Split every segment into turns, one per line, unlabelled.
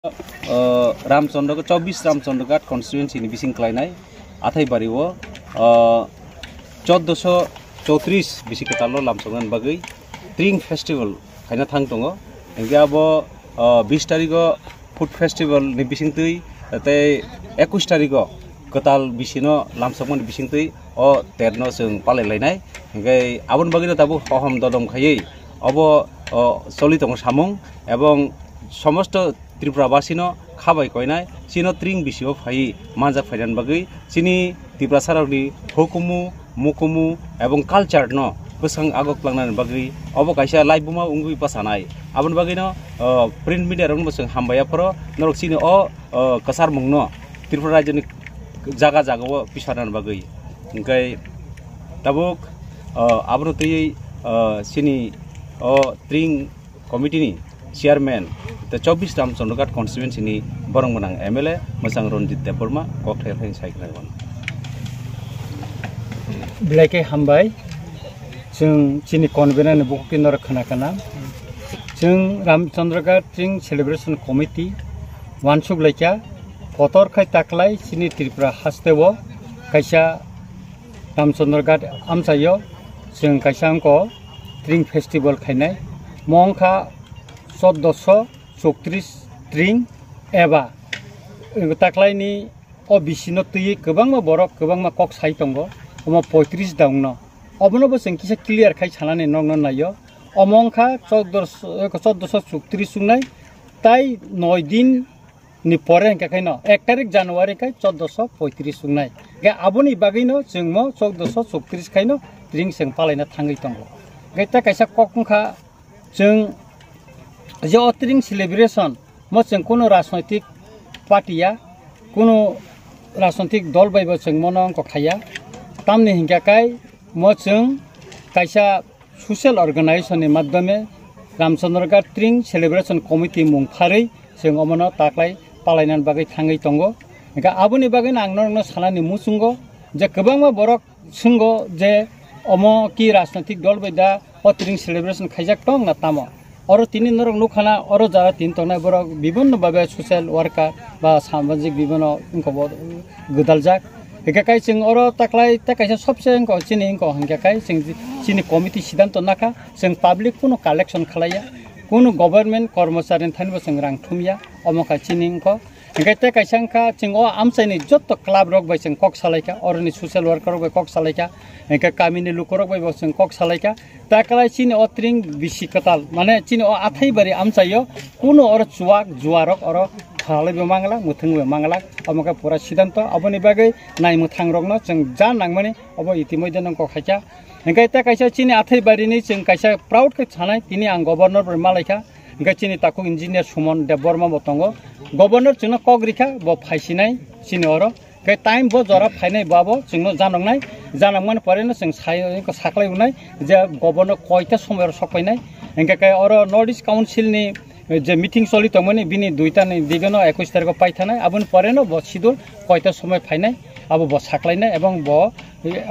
रामचंद्र को 24 रामचंद्र घाट कन्स्टिट्युएन्सी बिसिं क्लाइनाय आथाइबारि वो 1434 बिसि कतालो लामसंगन बागै ट्रिं फेस्टिवल खायना थांग दङ एंगे आबो 20 तारिखो फुड फेस्टिवल नि बिसिं तै ते 21 तारिखो कताल बिसिनो लामसंगन बिसिं तै ओ तेरनो जों पालायलायनाय एंगे आबन बागैनो दाबो हहम ददम खायै अबो सलि दङ सामुं एवं समस्त त्रिपुराबासिनो खाबाय कयनाय चिनो ट्रिं बिसिओ फाइ मानजा फायनान बागै चिनि त्रिपुरा सारावनि हुकुमु मुकुमु एवं कालचार न बसां आगक लांनान बागै अबो कायसा लाइबुमा उंगुइ पासानाय आबन बागैनो प्रिन्ट मिडिया रंग बसं हामबायाफोर नरक चिनि कसार मुंनो त्रिपुरा राज्यनि जागा जागाव पिसानान बागै ओंखाय ताबुक आबनो तै चिनि ट्रिं कमिटिनि chairman the 24 Ramchandra Ghat constituency बरं गोनां MLA मोजां रनजित देबबर्मा ककथायाव फाइन सायख'नायमोन
बिलाइके हामबाय जों चिनि कनभेनार बुकिनर खोनाखाना जों रामचंद्र घाट ट्रिं सेलिब्रेशन कमिटी वानसुक लाइका फटर खाय ताकलाय चिनि त्रिपुरा हास्तेव कायसा रामचंद्र घाट आमसायो जों कायसा अंको ट्रिं फेस्टिवल खायनाय मंखा 1434 ट्रिं एबा ताकलायनि बिसिनो तुई गोबांमा बरक गोबांमा कक साइ दंगो अमा 35 दाउनो अबनोबो जों किसा क्लियर खाय सानानै नंनो नायो अमंखा 1434 सुंनाय ताई 9 दिन नि परे खायनो 1 तारिख जानुवारि खाय 1435 सुंनाय गे आबोनि बागैनो जों म 1434 खायनो ट्रिं जों पालायना थाङै दंगो गेता कायसा ककखा जों जो ट्रिं सेलिब्रेशन मोजों कोनो राजनैतिक पार्टिया कोनो राजनैतिक दल बायबो जों मनो अंक खाया तामनि हिंगाखाय मोजों कायसा सोशल अर्गेनाइजेशननि माध्यमे रामचंद्र घाट ट्रिं सेलिब्रेशन कमिटी मुंफारै जों अमनो ताकलाय पालायनान बागै थाङै दंगो एका आबोनि बागै आंनो सानानि मुसुंगो जे गोबांमा बरक सुंगो जे अमो कि राजनैतिक दल बायदा ट्रिं सेलिब्रेशन खायजाक दं ना तामो और तीन नरक नुखाना और जरा तीन तंग बरक विभिन्न भावे सोशल वर्कर बा सामाजिक विभिन्न उनको गदालजाक हेकाय जों और ताकलाय ताकायसा सबसे इनको चिनि इनको हंगाखाय जों चिनि कमिटी सिद्धांत नाखा जों पब्लिक कोनो कलेक्शन खालाया कोनो गवर्नमेंट कर्मचारी थानिबो जों रां थुमिया अमका चिनि इनको हेकाय ताकायसांखा जों आमसायनि जत्त क्लाब रक बाय जों कक सालायका औरनि सोशल वर्कर बाय कक सालायका हेकाय कामिनि लुकरक बाय जों कक सालायका ताकलाय चिनि ट्रिं बिसि कताल माने चिनि आथाइबारि आमसायो कोनो और चुवाक जुवारक और खालायबो मांगला मुथुंबो मांगला अमका पूरा सिद्धांत अबनि बागै नायमु थांरगनो जों जा नांगमाने अब इतिमध्ये नंको खायचा हेकाय ताकायसा चिनि आथाइबारिनि जों कायसा प्राउड के छानाय तिनि आं गवर्नर बर मालायका हेकाय चिनि ताकु इंजिनियर सुमन देबबर्मा बतंगो गवर्नर जोंनो कग्रिखा ब फाइसिनाय चिनि और के टाइम बो जरा फाइनाय बाबो जोंनो जानंनाय जानंमान परेनो जों सायको साखलाय उनाय जे गवर्नर कयता समय सफायनाय हेंकाय और नॉर्थ ईस्ट काउंसिल नि जे मीटिंग चलि तमनि बिनि दुइता नि दिगनो 21 तारिख पाइथानाय आबन परेनो ब सिदुल कयता समय फाइनाय अब ब साखलायनाय एवं ब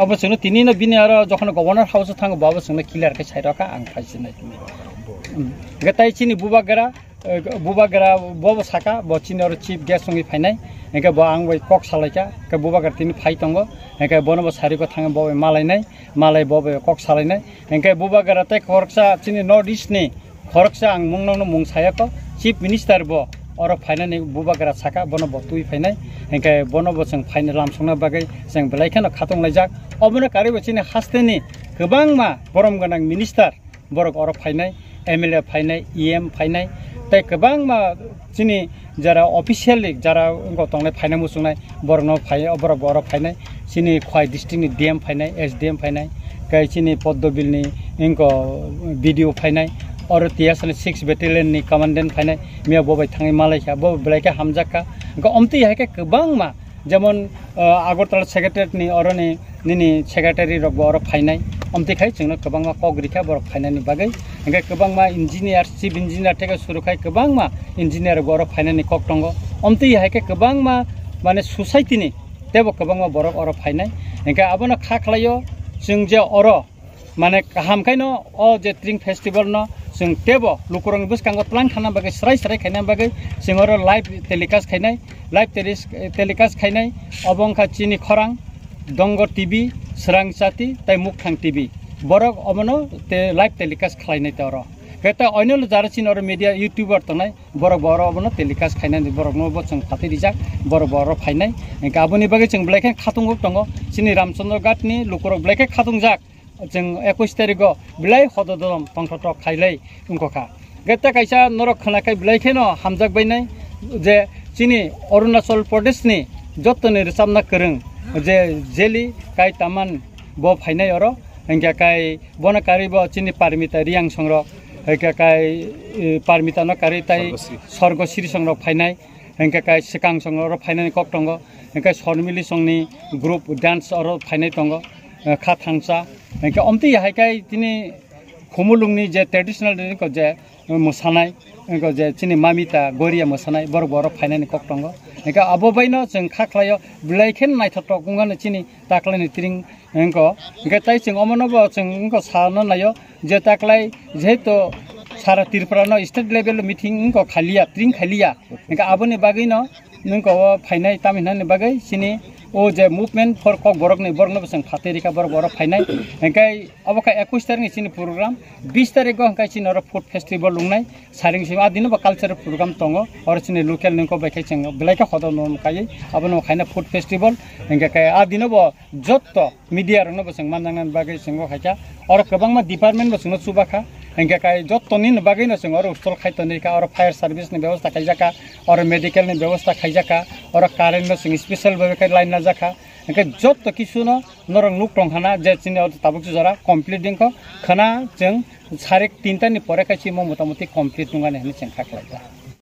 अब जोंनो तिनिनो बिनि और जखन गवर्नर हाउस थांगो बाबो जोंनो क्लियर के साइरका आं फाइसिनाय गताय चिनि बुबागरा बब साका बचिन और चीफ गेस्ट संगी फाइनाय हेंका ब आं बै कक सालायका के बुबागर तिनि फाइ तंगो हेंका बनब सारिको थाङो बबे मालायनाय मालाय बबे कक सालायनाय हेंका बुबागर तै खरकसा चिनि नॉर्थ ईस्ट नि खरकसा आं मुंनावनो मुं सायाको चीफ मिनिस्टर ब और फाइनानि बुबागर साका बनब तुइ फाइनाय हेंका बनब जों फाइनाल लामसंना बागै जों बेलायखानो खातंलायजाक अबनो कारिबो चिनि हास्तेनि गोबांमा बरम गोनां मिनिस्टार बरक और फाइनाय MLA फाइनाय EM फाइनाय तै गोबांमा चिनि जरा ऑफिशियली जरा उनको तंगले फाइनाय मुसुंनाय बरनो फाइ बरक और फाइनाय चिनि खय डिस्ट्रिक्ट नि DM फाइनाय SDM फाइनाय कै चिनि पद्मबिलनि इनको वीडियो फाइनाय और तियासनि 6 बेटालियन नि कमांडेंट फाइनाय मिया बबाय थाङै मालायखा ब ब्लाइका हामजाका गमति हायके गोबांमा जेमन आगरतला सेक्रेटारिएट नि अरनि निनि सेक्रेटारि रग और फाइनाय अमतिखाय जोंनो गोबांमा कग्रिखा बरक फाइनायनि बागै हेंका गोबांमा इंजिनियर चिफ इंजिनियर टेका सुरुखाय गोबांमा इंजिनियर बर फाइनायनि कक दङ अमति हायके गोबांमा माने सोसाइटिनि तेबो गोबांमा बरक और फाइनाय हेंका आबनो खा खलायो जों जे और माने काहामखायनो जे ट्रिं फेस्टिवल न जों टेबो लुकुरं बुसकांगो प्लान खाना बागै स्राय खायना बागै जोंरो लाइव टेलिकास्ट खायनाय लाइव टेलिकास्ट खायनाय अबंखा चिनि खरां दंग टीवी स्रांसाति ताइ मुखथां टीवी बरक अबनो ते लाइव टेलिकास्ट खालायनाय तरो गेता अन्य जारसिन और मीडिया यूट्यूबर तनाय बरक बर अबनो टेलिकास्ट खायनाय बरक नो जों फाति रिजाक बर फायनाय गाबोनि बागै जों ब्लेके खातुंगो दंगो चिनि रामचंद्र घाटनि लुकुरक ब्लेके खातुंजाक जों 21 तारिखआव बिलाइ हददम तंथट खायलाय उंखखा गेता कायसा नरक खनाखाय बिलाइखेनो हामजाक बायनाय जे चिनि अरुणाचल प्रदेशनि जत्तनि रिसाबना करं जे जेली काय तामान ब फायनाय अरो एंगा काय बनकारी ब चिनि पारमिता रियां संरक एंगा काय पारमिता न कारि ताय सर्गश्री संरक फायनाय एंगा काय सिकां संरक फायनाय कक दंग एंगा शर्मिली संनि ग्रुप डान्स अरो फायनाय दंग खा थांसा एंगा अमति हायकाय तिनि खुमुलुंनि जे ट्रेडिशनल को जे मोसानाय एंगा जे चिनि मामिता गोरिया मोसानाय बर फायनाय कक दंग एंगा अबबायनो जों खाख्लायो बिलाइखेन नायथत गुंगानो चिनि ताक्लायनि तिरिं एंगा एंगा ताइ जों अमनबो जों एंगा सानो नायो जे ताक्लाय जेहेतु सारा तिरफ्रानो स्टेट लेवल मीटिंग एंगा खालिया तिरिं खालिया एंगा आबोनि बागैनो नोंको फायनाय तामिनहानि बागै चिनि ओ जे मूवमेंट फॉर कक बरकनि बरकनो जों फातेरिका बर फायनाय एंगाय अबका 21 तारिखनि चिनि प्रोग्राम 20 तारिखआव एंगाय चिनि और फूड फेस्टिवल लुंनाय सारिंसिम आदिनो कल्चरल प्रोग्राम दंगो और चिनि लोकल नोंको बायखाय जों बिलाइका खदन नमकायै आबनो खायना फूड फेस्टिवल एंगाय आदिनो जत्त मीडिया रनो जों माननांनान बागै जों खायजा और गोबांमा डिपार्टमेन्ट जों सुबाखा एंगाय जत्तनि बागैनो जों और हस्टल खायतनिका और फायर सर्विसनि व्यवस्था खायजाका और मेडिकलनि व्यवस्था खायजाका और कारेन्टनो जों स्पेशल बागै लाइन जाखा एंगाय जत्त किसुनो नरं नुक टंखाना जे चिनि ताबुक जरा कमप्लीट दिंखो खाना जों 3:30 नि परे खायसि मोटामोटी कमप्लीट नङाने जों खाख्लायजा